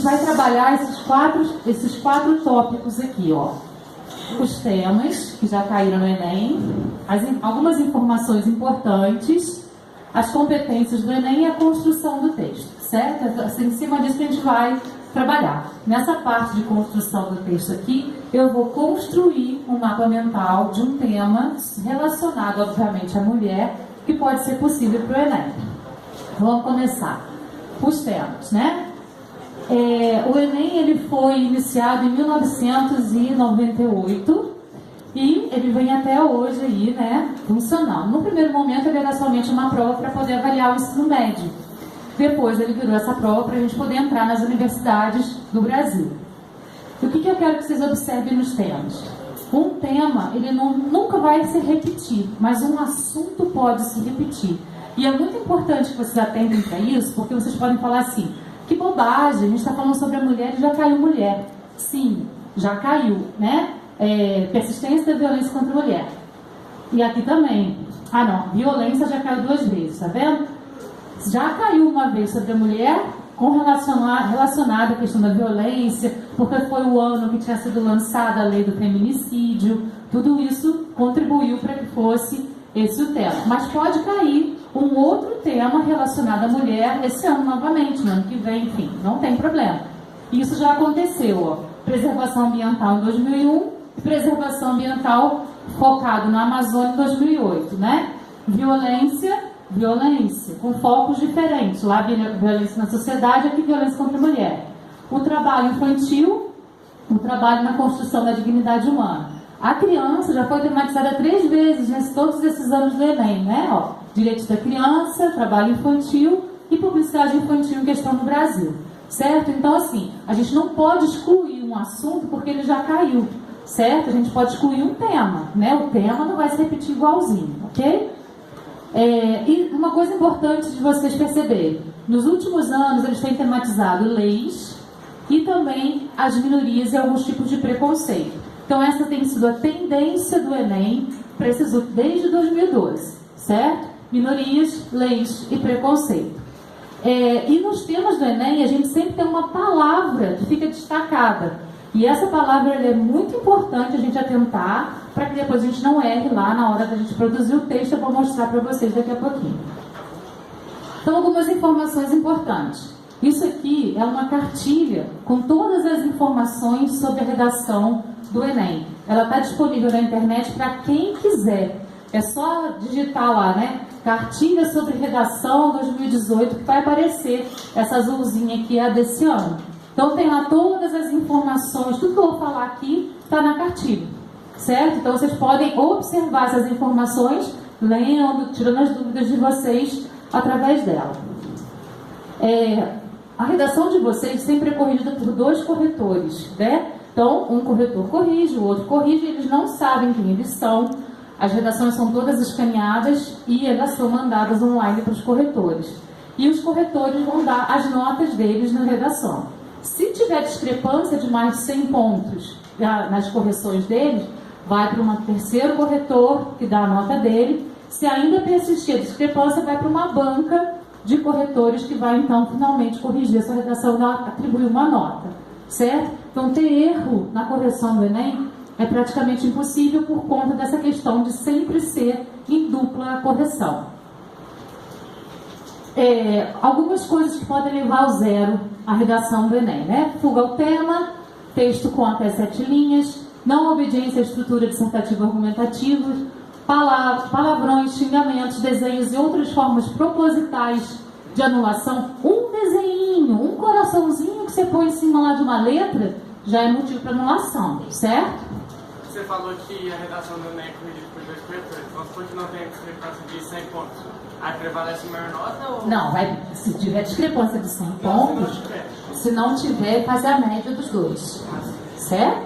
vai trabalhar esses quatro tópicos aqui, ó. Os temas que já caíram no Enem, algumas informações importantes, as competências do Enem e a construção do texto, certo? Assim, em cima disso que a gente vai trabalhar. Nessa parte de construção do texto aqui, eu vou construir um mapa mental de um tema relacionado, obviamente, à mulher, que pode ser possível para o Enem. Vamos começar. Os temas, né? O Enem ele foi iniciado em 1998 e ele vem até hoje aí, né, funcionando. No primeiro momento ele era somente uma prova para poder avaliar o ensino médio. Depois ele virou essa prova para a gente poder entrar nas universidades do Brasil. O que eu quero que vocês observem nos temas? Um tema, ele nunca vai se repetir, mas um assunto pode se repetir. E é muito importante que vocês atentem para isso, porque vocês podem falar assim, que bobagem, a gente está falando sobre a mulher e já caiu mulher. Sim, já caiu, né? Persistência da violência contra a mulher. E aqui também. Ah não, violência já caiu 2 vezes, tá vendo? Já caiu uma vez sobre a mulher, relacionada à questão da violência, porque foi o ano que tinha sido lançada a lei do feminicídio. Tudo isso contribuiu para que fosse esse o tema. Mas pode cair um outro tema relacionado à mulher esse ano novamente, no ano que vem, enfim, não tem problema. Isso já aconteceu, ó. Preservação ambiental em 2001 e preservação ambiental focado na Amazônia em 2008, né? Violência, com focos diferentes. Lá violência na sociedade, aqui violência contra a mulher. O trabalho infantil, o trabalho na construção da dignidade humana. A criança já foi tematizada 3 vezes nesses todos esses anos do Enem, né? Ó, direitos da criança, trabalho infantil e publicidade infantil em questão no Brasil, certo? Então, assim, a gente não pode excluir um assunto porque ele já caiu, certo? A gente pode excluir um tema, né? O tema não vai se repetir igualzinho, ok? E uma coisa importante de vocês perceberem, nos últimos anos eles têm tematizado leis e também as minorias e alguns tipos de preconceito. Então essa tem sido a tendência do Enem desde 2012, certo? Minorias, leis e preconceito. E nos temas do Enem a gente sempre tem uma palavra que fica destacada. E essa palavra é muito importante a gente atentar para que depois a gente não erre lá na hora da gente produzir o texto. Eu vou mostrar para vocês daqui a pouquinho. Então, algumas informações importantes. Isso aqui é uma cartilha com todas as informações sobre a redação do Enem. Ela está disponível na internet para quem quiser. É só digitar lá, né? Cartilha sobre redação 2018, que vai aparecer essa azulzinha aqui, é a desse ano. Então tem lá todas as informações, tudo que eu vou falar aqui está na cartilha, certo? Então vocês podem observar essas informações, lendo, tirando as dúvidas de vocês através dela. A redação de vocês sempre é corrigida por 2 corretores, né? Então um corretor corrige, o outro corrige, eles não sabem quem eles são. As redações são todas escaneadas e elas são mandadas online para os corretores. E os corretores vão dar as notas deles na redação. Se tiver discrepância de mais de 100 pontos nas correções deles, vai para um terceiro corretor que dá a nota dele. Se ainda persistir a discrepância, vai para uma banca de corretores que vai então finalmente corrigir essa redação e atribuir uma nota, certo? Então ter erro na correção do Enem é praticamente impossível por conta dessa questão de sempre ser em dupla correção. Algumas coisas que podem levar ao zero a redação do Enem, né? Fuga ao tema, texto com até 7 linhas, não obediência à estrutura dissertativa argumentativa, palavrões, xingamentos, desenhos e outras formas propositais de anulação. Um desenhinho, um coraçãozinho que você põe em cima lá de uma letra, já é motivo para anulação, certo? Você falou que a redação do Enem é corrigida por 2 corretores, então se for que não tem discrepância de 100 pontos, aí prevalece a maior nota ou... Não, se tiver discrepância de 100 pontos, se não tiver, faz a média dos 2, certo?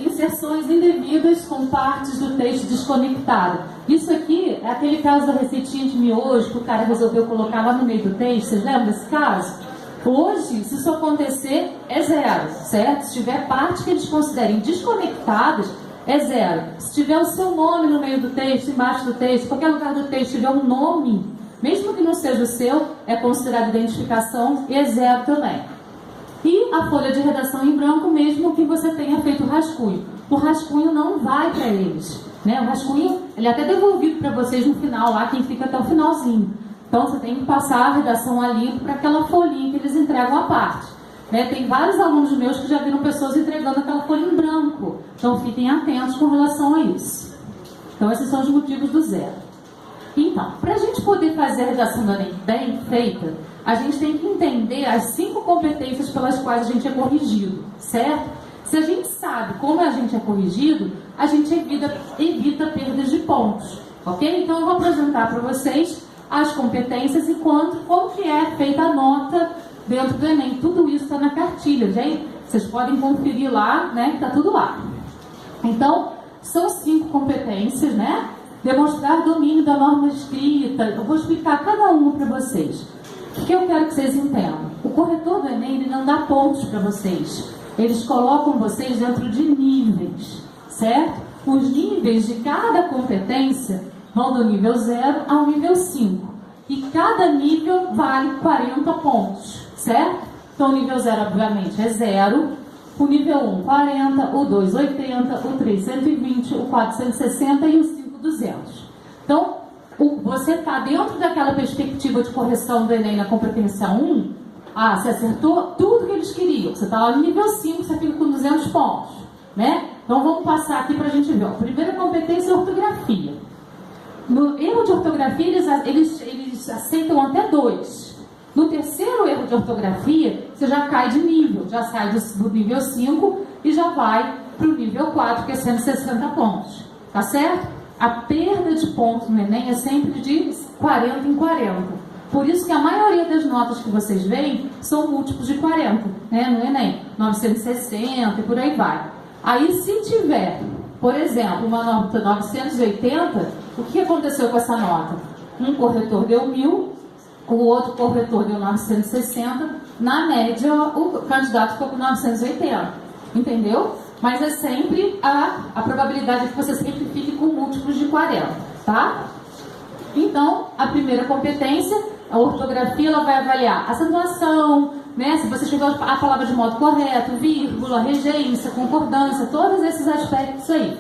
Inserções indevidas com partes do texto desconectadas. Isso aqui é aquele caso da receitinha de miojo que o cara resolveu colocar lá no meio do texto. Vocês lembram desse caso? Hoje, se isso acontecer, é 0, certo? Se tiver parte que eles considerem desconectadas, é 0. Se tiver o seu nome no meio do texto, embaixo do texto, qualquer lugar do texto tiver um nome, mesmo que não seja o seu é considerado identificação e é 0 também. E a folha de redação em branco, mesmo que você tenha feito o rascunho. O rascunho não vai para eles, né? O rascunho, ele é até devolvido para vocês no final, lá quem fica até o finalzinho. Então você tem que passar a redação a limpo para aquela folhinha que eles entregam à parte. Né? Tem vários alunos meus que já viram pessoas entregando aquela folha em branco. Então fiquem atentos com relação a isso. Então esses são os motivos do 0. Então, para a gente poder fazer a redação do Enem bem feita, a gente tem que entender as 5 competências pelas quais a gente é corrigido, certo? Se a gente sabe como a gente é corrigido, a gente evita perdas de pontos, ok? Então eu vou apresentar para vocês as competências e como que é feita a nota dentro do Enem. Tudo isso está na cartilha, gente. Vocês podem conferir lá, né? Está tudo lá. Então, são 5 competências, né? Demonstrar domínio da norma escrita. Eu vou explicar cada uma para vocês. O que eu quero que vocês entendam? O corretor do Enem, ele não dá pontos para vocês. Eles colocam vocês dentro de níveis, certo? Os níveis de cada competência vão do nível 0 ao nível 5. E cada nível vale 40 pontos, certo? Então, o nível 0, obviamente, é 0. O nível 1, 40. O 2, 80. O 3, 120. O 4, 160. E o 5, 200. Então, você está dentro daquela perspectiva de correção do Enem na competência 1. Você acertou tudo que eles queriam. Você está lá no nível 5, você fica com 200 pontos, né? Então, vamos passar aqui para a gente ver. A primeira competência é ortografia. No erro de ortografia, eles aceitam até 2. No terceiro erro de ortografia, você já cai de nível, já sai do nível 5 e já vai para o nível 4, que é 160 pontos. Tá certo? A perda de pontos no Enem é sempre de 40 em 40. Por isso que a maioria das notas que vocês veem são múltiplos de 40, né, no Enem. 960 e por aí vai. Aí, se tiver, por exemplo, uma nota 980, o que aconteceu com essa nota? Um corretor deu 1.000, o outro corretor deu 960, na média o candidato ficou com 980, entendeu? Mas é sempre a probabilidade de que você sempre fique com múltiplos de 40, tá? Então, a primeira competência, a ortografia, ela vai avaliar acentuação, né? Se você escreveu a palavra de modo correto, vírgula, regência, concordância, todos esses aspectos aí.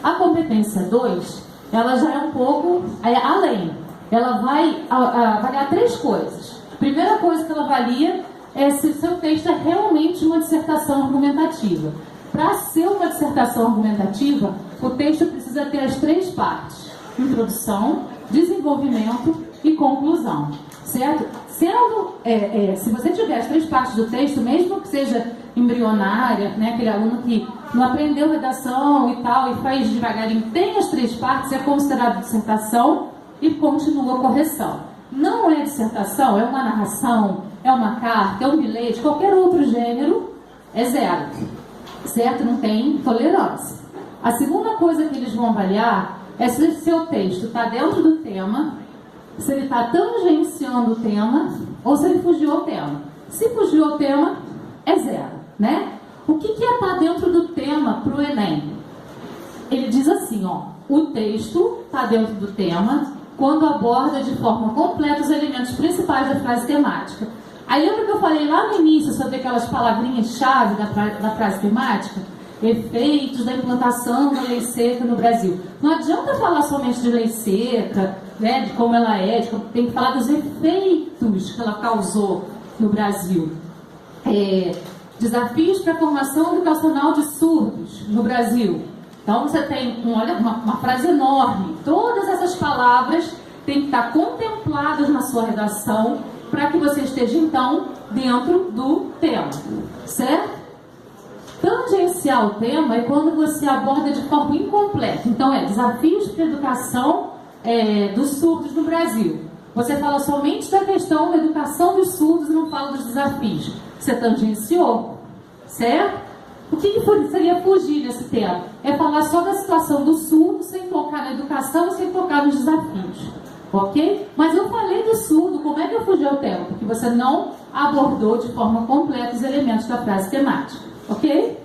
A competência 2, ela já é um pouco além. Ela vai avaliar 3 coisas. A primeira coisa que ela avalia é se o seu texto é realmente uma dissertação argumentativa. Para ser uma dissertação argumentativa, o texto precisa ter as 3 partes: introdução, desenvolvimento e conclusão, certo? Se você tiver as 3 partes do texto, mesmo que seja embrionária, né, aquele aluno que não aprendeu redação e tal, e faz devagarinho, tem as 3 partes, é considerado dissertação e continua a correção. Não é dissertação, é uma narração, é uma carta, é um bilhete, qualquer outro gênero, é 0, certo? Não tem tolerância. A segunda coisa que eles vão avaliar é se o seu texto está dentro do tema, se ele está tangenciando o tema ou se ele fugiu ao tema. Se fugiu ao tema, é 0, né? O que é estar dentro do tema para o Enem? Ele diz assim, ó, o texto está dentro do tema quando aborda de forma completa os elementos principais da frase temática. Aí lembra que eu falei lá no início sobre aquelas palavrinhas-chave da frase temática? Efeitos da implantação da lei seca no Brasil. Não adianta falar somente de lei seca, né, de como ela é, tem que falar dos efeitos que ela causou no Brasil. Desafios para a formação educacional de surdos no Brasil. Então você tem uma frase enorme. Todas essas palavras têm que estar contempladas na sua redação para que você esteja, então, dentro do tema, certo? Tangenciar o tema é quando você aborda de forma incompleta. Então, desafios para a educação dos surdos no Brasil. Você fala somente da questão da educação dos surdos e não fala dos desafios. Você tangenciou, certo? O que seria fugir desse tema? É falar só da situação do surdo, sem tocar na educação e sem tocar nos desafios. Ok? Mas eu falei do surdo, como é que eu fugi ao tema? Porque você não abordou de forma completa os elementos da frase temática. Ok?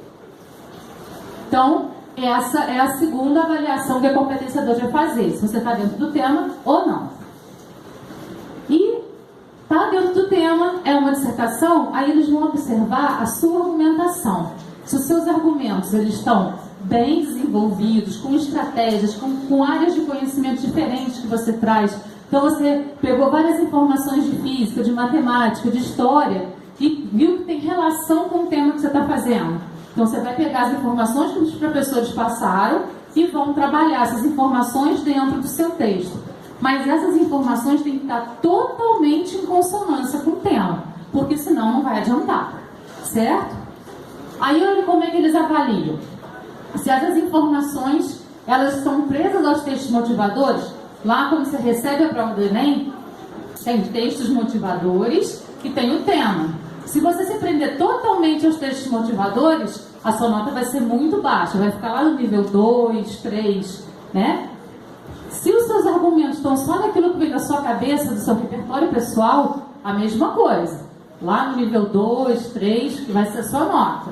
Então, essa é a segunda avaliação que a competência 2 vai fazer, se você está dentro do tema ou não. E dependendo do tema, é uma dissertação, aí eles vão observar a sua argumentação. Se os seus argumentos eles estão bem desenvolvidos, com estratégias, com áreas de conhecimento diferentes que você traz. Então você pegou várias informações de física, de matemática, de história e viu que tem relação com o tema que você está fazendo. Então você vai pegar as informações que os professores passaram e vão trabalhar essas informações dentro do seu texto. Mas essas informações têm que estar totalmente em consonância com o tema, porque senão não vai adiantar, certo? Aí olha como é que eles avaliam. Se essas informações elas estão presas aos textos motivadores, lá quando você recebe a prova do Enem, tem textos motivadores e tem o tema. Se você se prender totalmente aos textos motivadores, a sua nota vai ser muito baixa, vai ficar lá no nível 2, 3, né? Se os seus argumentos estão só naquilo que vem da sua cabeça, do seu repertório pessoal, a mesma coisa. Lá no nível 2, 3, que vai ser a sua nota.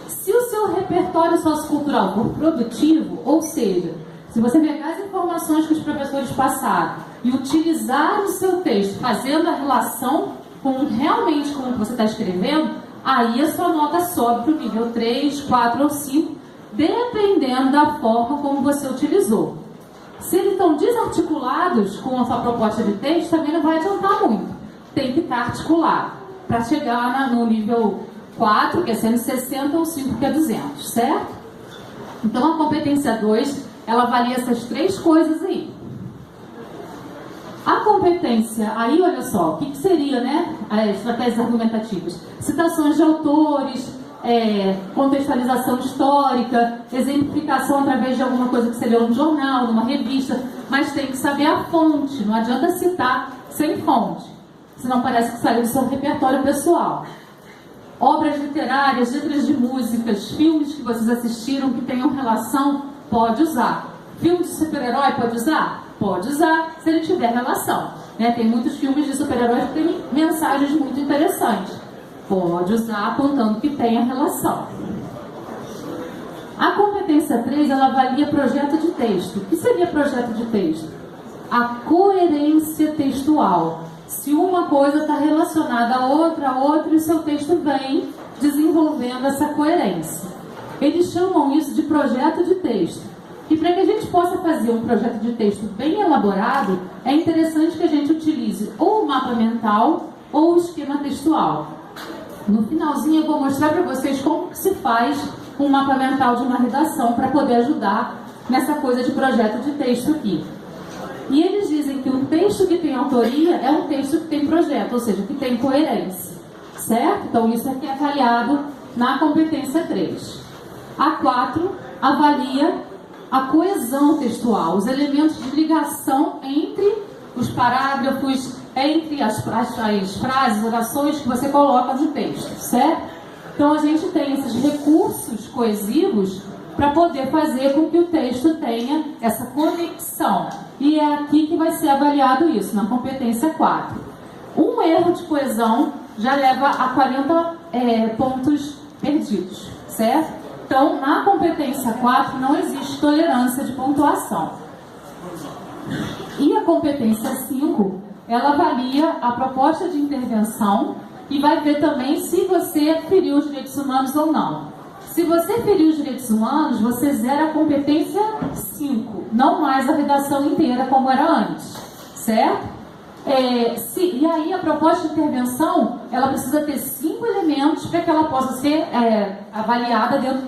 Se o seu repertório sociocultural for produtivo, ou seja, se você pegar as informações que os professores passaram e utilizar o seu texto, fazendo a relação realmente com o que você está escrevendo, aí a sua nota sobe para o nível 3, 4 ou 5, dependendo da forma como você utilizou. Se eles estão desarticulados com a sua proposta de texto, também não vai adiantar muito. Tem que estar articulado para chegar no nível 4, que é 160, ou 5, que é 200, certo? Então a competência 2, ela avalia essas três coisas aí. A competência, aí olha só, o que seria, né, as estratégias argumentativas? Citações de autores, contextualização histórica, exemplificação através de alguma coisa que você leu no jornal, numa revista, mas tem que saber a fonte, não adianta citar sem fonte, senão parece que saiu do seu repertório pessoal. Obras literárias, letras de músicas, filmes que vocês assistiram que tenham relação, pode usar. Filme de super-herói pode usar? Pode usar, se ele tiver relação. Né? Tem muitos filmes de super-heróis que têm mensagens muito interessantes. Pode usar apontando que tenha relação. A competência 3, ela avalia projeto de texto. O que seria projeto de texto? A coerência textual. Se uma coisa está relacionada a outra, e o seu texto vem desenvolvendo essa coerência. Eles chamam isso de projeto de texto. E para que a gente possa fazer um projeto de texto bem elaborado, é interessante que a gente utilize ou o mapa mental ou o esquema textual. No finalzinho eu vou mostrar para vocês como que se faz um mapa mental de uma redação para poder ajudar nessa coisa de projeto de texto aqui. E eles dizem que um texto que tem autoria é um texto que tem projeto, ou seja, que tem coerência, certo? Então isso aqui é avaliado na competência 3. A 4 avalia a coesão textual, os elementos de ligação entre os parágrafos, entre as frases, orações que você coloca no texto, certo? Então a gente tem esses recursos coesivos para poder fazer com que o texto tenha essa conexão. E é aqui que vai ser avaliado isso, na competência 4. Um erro de coesão já leva a 40 pontos perdidos, certo? Então, na competência 4 não existe tolerância de pontuação. E a competência 5, ela avalia a proposta de intervenção e vai ver também se você feriu os direitos humanos ou não. Se você feriu os direitos humanos, você zera a competência 5, não mais a redação inteira como era antes, certo? E aí a proposta de intervenção, ela precisa ter 5 elementos para que ela possa ser avaliada dentro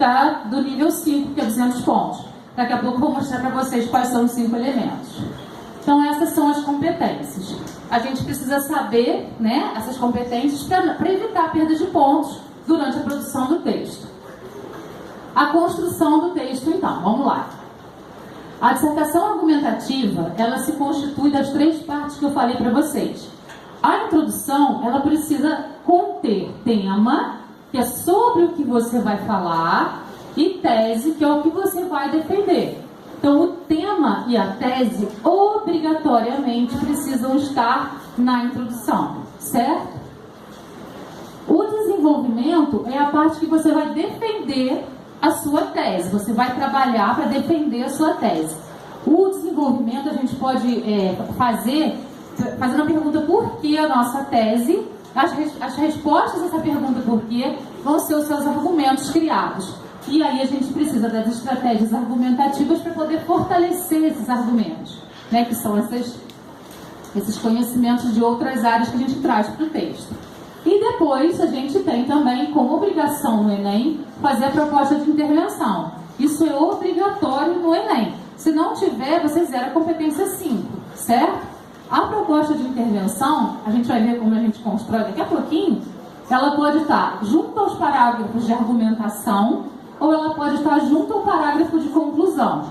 do nível 5, que é 200 pontos. Daqui a pouco eu vou mostrar para vocês quais são os 5 elementos. Então essas são as competências. A gente precisa saber, né, essas competências para evitar a perda de pontos durante a produção do texto. A construção do texto, então, vamos lá. A dissertação argumentativa, ela se constitui das 3 partes que eu falei para vocês. A introdução, ela precisa conter tema, que é sobre o que você vai falar, e tese, que é o que você vai defender. Então, o tema e a tese, obrigatoriamente, precisam estar na introdução, certo? O desenvolvimento é a parte que você vai defender a sua tese, você vai trabalhar para defender a sua tese. O desenvolvimento a gente pode fazer fazendo a pergunta por que a nossa tese, as respostas a essa pergunta por que vão ser os seus argumentos criados. E aí a gente precisa das estratégias argumentativas para poder fortalecer esses argumentos, né, que são esses conhecimentos de outras áreas que a gente traz para o texto. E depois a gente tem também como obrigação no Enem fazer a proposta de intervenção. Isso é obrigatório no Enem. Se não tiver, você zera a competência 5, certo? A proposta de intervenção, a gente vai ver como a gente constrói daqui a pouquinho, ela pode estar junto aos parágrafos de argumentação ou ela pode estar junto ao parágrafo de conclusão.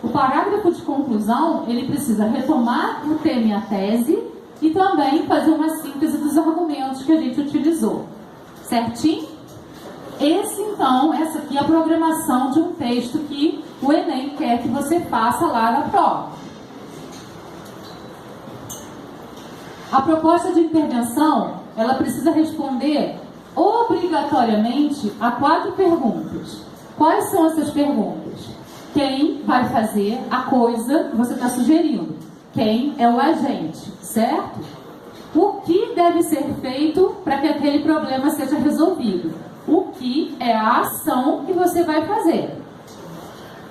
O parágrafo de conclusão, ele precisa retomar o tema e a tese e também fazer uma síntese dos argumentos que a gente utilizou. Certinho? Essa aqui é a programação de um texto que o Enem quer que você faça lá na prova. A proposta de intervenção, ela precisa responder obrigatoriamente a 4 perguntas. Quais são essas perguntas? Quem vai fazer a coisa que você está sugerindo? Quem é o agente, certo? O que deve ser feito para que aquele problema seja resolvido? O que é a ação que você vai fazer?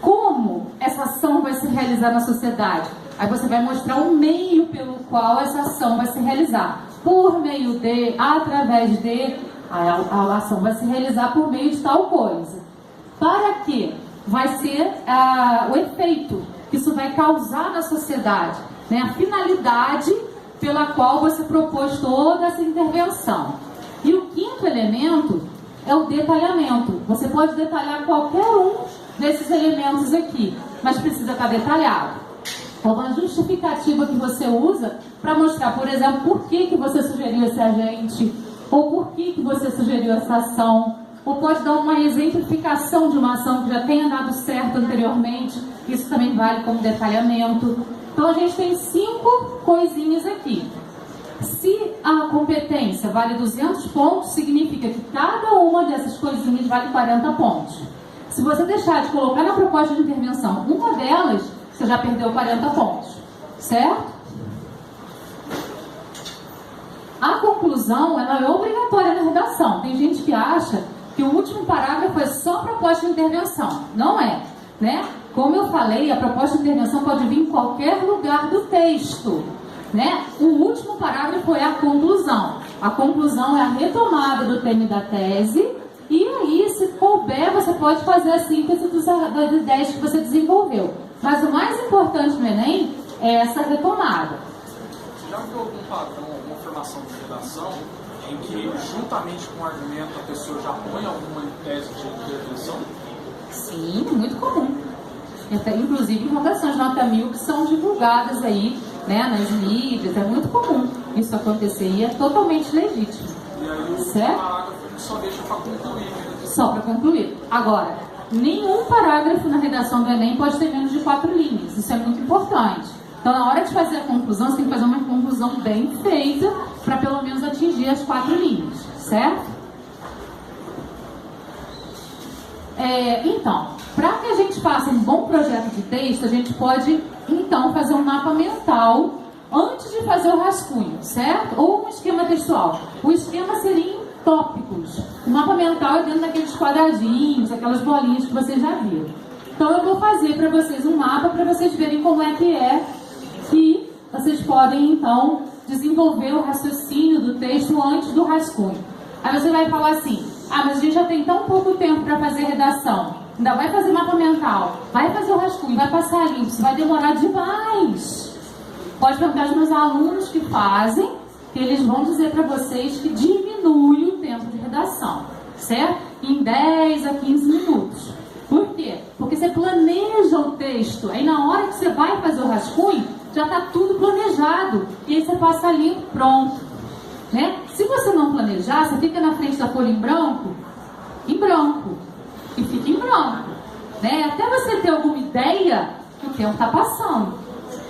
Como essa ação vai se realizar na sociedade? Aí você vai mostrar o meio pelo qual essa ação vai se realizar. Por meio de, através de, a ação vai se realizar por meio de tal coisa. Para que vai ser o efeito que isso vai causar na sociedade, né? A finalidade pela qual você propôs toda essa intervenção. E o 5º elemento é o detalhamento. Você pode detalhar qualquer um desses elementos aqui, mas precisa estar detalhado. É uma justificativa que você usa para mostrar, por exemplo, por que você sugeriu esse agente, ou por que você sugeriu essa ação, ou pode dar uma exemplificação de uma ação que já tenha dado certo anteriormente. Isso também vale como detalhamento. Então a gente tem 5 coisinhas aqui. Se a competência vale 200 pontos, significa que cada uma dessas coisinhas vale 40 pontos. Se você deixar de colocar na proposta de intervenção uma delas, você já perdeu 40 pontos, certo? A conclusão, ela é obrigatória na redação. Tem gente que acha que o último parágrafo é só proposta de intervenção. Não é, né? Como eu falei, a proposta de intervenção pode vir em qualquer lugar do texto, né? O último parágrafo é a conclusão. A conclusão é a retomada do tema e da tese. E aí, se couber, você pode fazer a síntese das ideias que você desenvolveu. Mas o mais importante no Enem é essa retomada. Já viu algum padrão, alguma formação de redação em que, juntamente com o argumento, a pessoa já põe alguma tese de intervenção? Sim, muito comum. Inclusive em redações nota 1000 que são divulgadas aí, né, nas mídias. É muito comum isso acontecer e é totalmente legítimo. E aí o certo? parágrafo só deixa para concluir. Só para concluir. Agora, nenhum parágrafo na redação do Enem pode ter menos de 4 linhas. Isso é muito importante. Então, na hora de fazer a conclusão, você tem que fazer uma conclusão bem feita para pelo menos atingir as 4 linhas, certo? Então, para que a gente faça um bom projeto de texto, a gente pode, então, fazer um mapa mental antes de fazer o rascunho, certo? Ou um esquema textual. O esquema seria em tópicos. O mapa mental é dentro daqueles quadradinhos, aquelas bolinhas que vocês já viram. Então, eu vou fazer para vocês um mapa para vocês verem como é que vocês podem, então, desenvolver o raciocínio do texto antes do rascunho. Aí você vai falar assim, mas a gente já tem tão pouco tempo para fazer redação, ainda vai fazer mapa mental, vai fazer o rascunho, vai passar limpo, isso vai demorar demais. Pode perguntar aos meus alunos que fazem, que eles vão dizer para vocês que diminui o tempo de redação, certo? Em 10 a 15 minutos. Por quê? Porque você planeja o texto, aí na hora que você vai fazer o rascunho, já está tudo planejado. E aí você passa ali, pronto. Né? Se você não planejar, você fica na frente da folha em branco, e fica em branco. Né? Até você ter alguma ideia, o tempo está passando.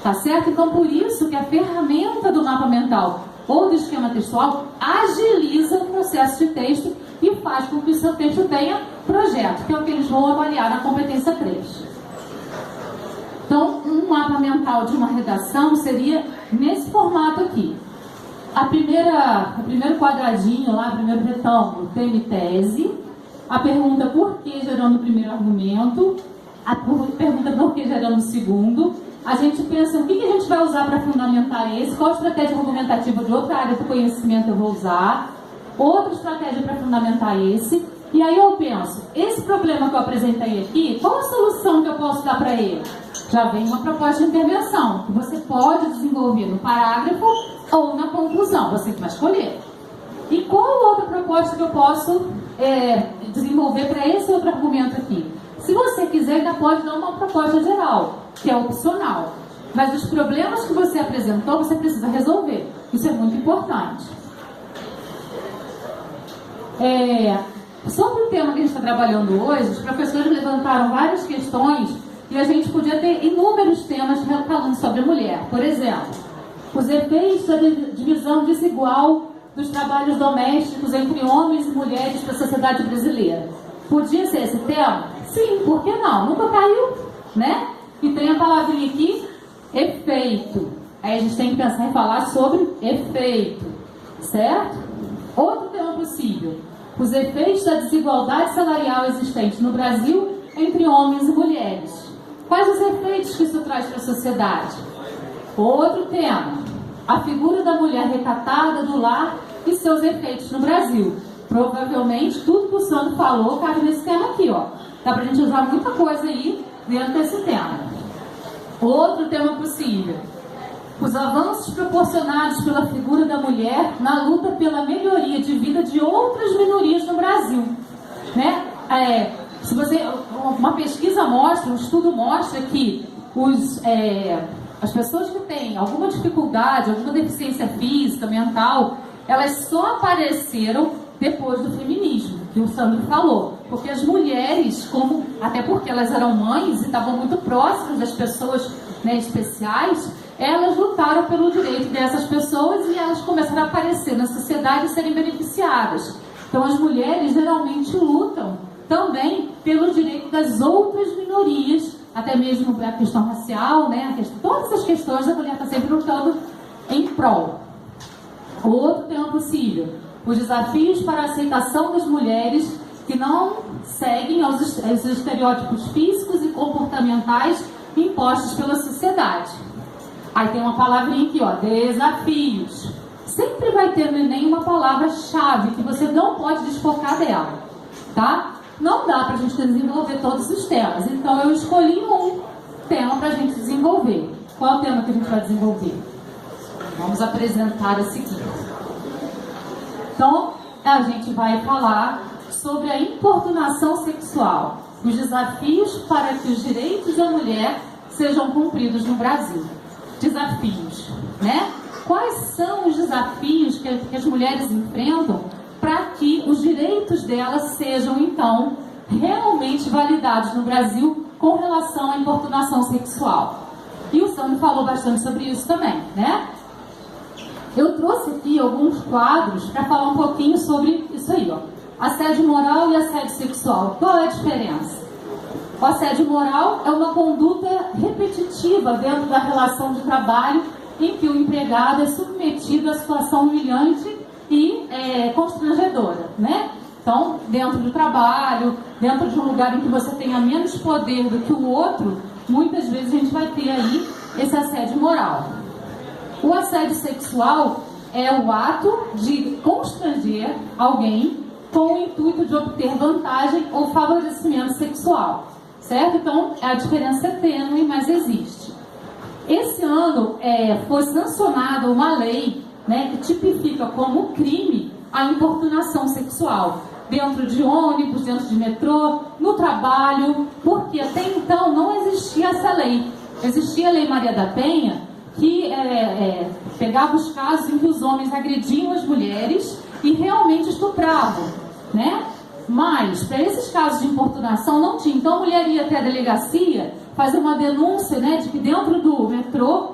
Tá certo? Então, por isso que a ferramenta do mapa mental ou do esquema textual agiliza o processo de texto e faz com que o seu texto tenha projeto, que é o que eles vão avaliar na competência 3. Então, um mapa fundamental de uma redação seria nesse formato aqui. O primeiro quadradinho lá, o primeiro retângulo, tem tese, a pergunta por que gerando o primeiro argumento, a pergunta por que gerando o segundo. A gente pensa o que a gente vai usar para fundamentar esse, qual estratégia argumentativa de outra área do conhecimento eu vou usar, outra estratégia para fundamentar esse. E aí eu penso, esse problema que eu apresentei aqui, qual a solução que eu posso dar para ele? Já vem uma proposta de intervenção, que você pode desenvolver no parágrafo ou na conclusão, você que vai escolher. E qual outra proposta que eu posso desenvolver para esse outro argumento aqui? Se você quiser, ainda pode dar uma proposta geral, que é opcional. Mas os problemas que você apresentou, você precisa resolver. Isso é muito importante. Sobre o tema que a gente está trabalhando hoje, os professores levantaram várias questões e a gente podia ter inúmeros temas falando sobre a mulher. Por exemplo, os efeitos da divisão desigual dos trabalhos domésticos entre homens e mulheres para a sociedade brasileira. Podia ser esse tema? Sim, por que não? Nunca caiu, né? E tem a palavrinha aqui, efeito. Aí a gente tem que pensar em falar sobre efeito, certo? Outro tema possível, os efeitos da desigualdade salarial existente no Brasil entre homens e mulheres. Quais os efeitos que isso traz para a sociedade? Outro tema, a figura da mulher recatada do lar e seus efeitos no Brasil. Provavelmente tudo que o Sandro falou cabe nesse tema aqui, ó. Dá pra gente usar muita coisa aí dentro desse tema. Outro tema possível, os avanços proporcionados pela figura da mulher na luta pela melhoria de vida de outras minorias no Brasil, né? Uma pesquisa mostra, um estudo mostra que as pessoas que têm alguma dificuldade, alguma deficiência física, mental, elas só apareceram depois do feminismo, que o Sandro falou. Porque as mulheres, até porque elas eram mães e estavam muito próximas das pessoas, né, especiais, elas lutaram pelo direito dessas pessoas e elas começaram a aparecer na sociedade e serem beneficiadas. Então as mulheres geralmente lutam também pelo direito das outras minorias, até mesmo a questão racial, né? Todas essas questões a mulher está sempre lutando em prol. Outro tema possível, os desafios para a aceitação das mulheres que não seguem os estereótipos físicos e comportamentais impostos pela sociedade. Aí tem uma palavrinha aqui, ó, desafios. Sempre vai ter no Enem uma palavra-chave que você não pode desfocar dela, tá? Não dá pra gente desenvolver todos os temas. Então eu escolhi um tema pra gente desenvolver. Qual é o tema que a gente vai desenvolver? Vamos apresentar a seguir. Então, a gente vai falar sobre a importunação sexual, os desafios para que os direitos da mulher sejam cumpridos no Brasil. Desafios, né? Quais são os desafios que as mulheres enfrentam para que os direitos delas sejam, então, realmente validados no Brasil com relação à importunação sexual? E o Sandro falou bastante sobre isso também, né? Eu trouxe aqui alguns quadros para falar um pouquinho sobre isso aí, ó. Assédio moral e assédio sexual. Qual é a diferença? O assédio moral é uma conduta repetitiva dentro da relação de trabalho em que o empregado é submetido a situação humilhante e constrangedora, né? Então, dentro do trabalho, dentro de um lugar em que você tenha menos poder do que o outro, muitas vezes a gente vai ter aí esse assédio moral. O assédio sexual é o ato de constranger alguém com o intuito de obter vantagem ou favorecimento sexual, certo? Então, a diferença é tênue, mas existe. Esse ano foi sancionada uma lei, né, que tipifica como crime a importunação sexual dentro de ônibus, dentro de metrô, no trabalho, porque até então não existia essa lei. Existia a Lei Maria da Penha, que pegava os casos em que os homens agrediam as mulheres e realmente estupravam, né? Mas, para esses casos de importunação, não tinha. Então, a mulher ia até a delegacia fazer uma denúncia, né, de que dentro do metrô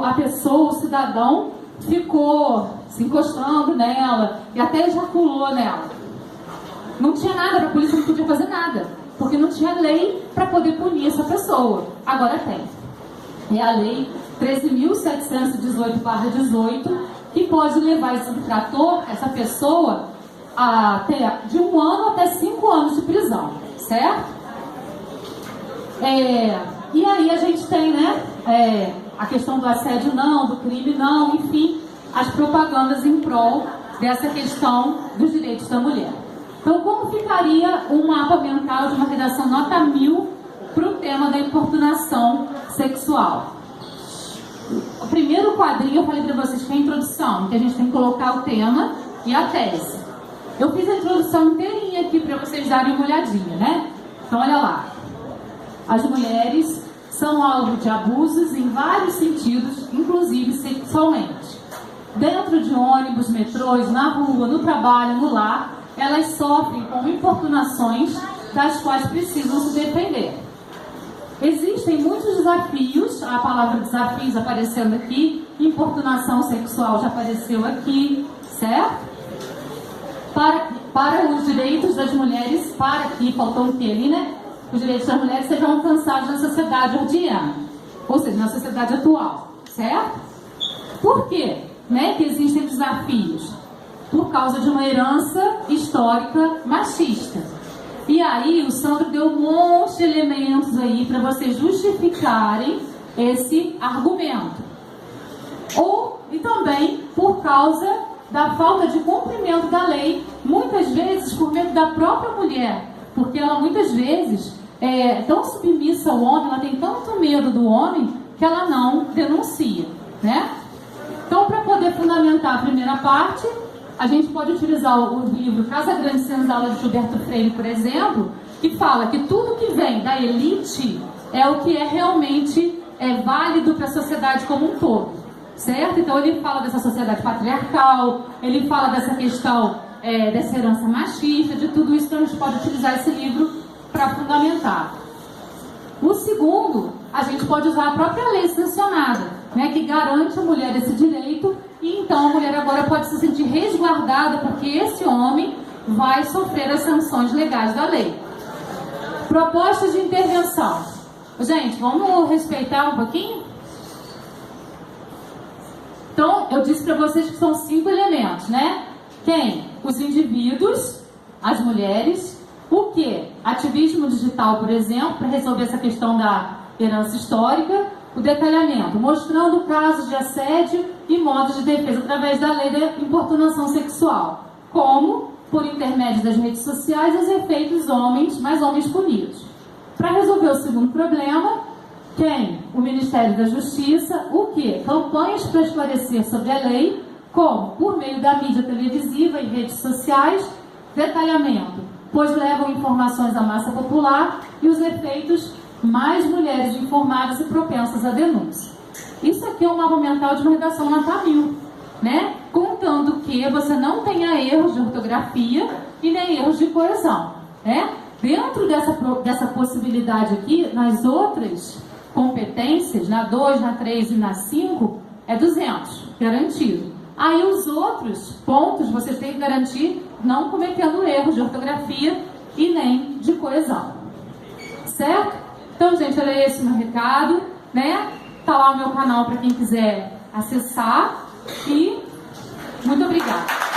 a pessoa, o cidadão, ficou se encostando nela e até ejaculou nela. Não tinha nada, a polícia não podia fazer nada, porque não tinha lei para poder punir essa pessoa. Agora tem. é a Lei 13.718/18, que pode levar esse infrator, essa pessoa, até de 1 ano até 5 anos de prisão, certo? E aí a gente tem, né, a questão do assédio não, do crime não, enfim, as propagandas em prol dessa questão dos direitos da mulher. Então, como ficaria um mapa mental de uma redação nota 1000 para o tema da importunação sexual? O primeiro quadrinho, eu falei para vocês que é a introdução, que a gente tem que colocar o tema e a tese. Eu fiz a introdução inteirinha aqui para vocês darem uma olhadinha, né? Então, olha lá. As mulheres são alvo de abusos em vários sentidos, inclusive sexualmente. Dentro de ônibus, metrôs, na rua, no trabalho, no lar, elas sofrem com importunações das quais precisam se defender. Existem muitos desafios, a palavra desafios aparecendo aqui, importunação sexual já apareceu aqui, certo? Para os direitos das mulheres, para que, faltou o que ali, né? Os direitos das mulheres sejam alcançados na sociedade ordiana, ou seja, na sociedade atual, certo? Por quê, né, que existem desafios? Por causa de uma herança histórica machista. E aí o Sandro deu um monte de elementos aí para vocês justificarem esse argumento. E também por causa da falta de cumprimento da lei, muitas vezes por medo da própria mulher, porque ela muitas vezes é tão submissa ao homem, ela tem tanto medo do homem que ela não denuncia, né? Então, para poder fundamentar a primeira parte, a gente pode utilizar o livro Casa Grande Senzala de Gilberto Freire, por exemplo, que fala que tudo que vem da elite é o que é realmente válido para a sociedade como um todo, certo? Então ele fala dessa sociedade patriarcal, ele fala dessa questão dessa herança machista, de tudo isso que a gente pode utilizar esse livro para fundamentar. O segundo, a gente pode usar a própria lei sancionada, né, que garante à mulher esse direito, e então a mulher agora pode se sentir resguardada porque esse homem vai sofrer as sanções legais da lei. Propostas de intervenção. Gente, vamos respeitar um pouquinho? Então, eu disse para vocês que são 5 elementos, né? Quem? Os indivíduos, as mulheres, o quê? Ativismo digital, por exemplo, para resolver essa questão da herança histórica, o detalhamento, mostrando casos de assédio e modos de defesa através da lei da importunação sexual, como, por intermédio das redes sociais, os efeitos mais homens punidos. Para resolver o segundo problema, quem? O Ministério da Justiça, o quê? Campanhas para esclarecer sobre a lei, como? Por meio da mídia televisiva e redes sociais, detalhamento, pois levam informações à massa popular e os efeitos mais mulheres informadas e propensas à denúncia. Isso aqui é um mapa mental de uma redação nota 1000, né? Contando que você não tenha erros de ortografia e nem erros de coesão, né? Dentro dessa possibilidade aqui, nas outras competências, na 2, na 3 e na 5, é 200, garantido. Aí os outros pontos você tem que garantir não cometendo erros de ortografia e nem de coesão, certo? Então, gente, era esse o meu recado, né? Tá lá o meu canal para quem quiser acessar e muito obrigada.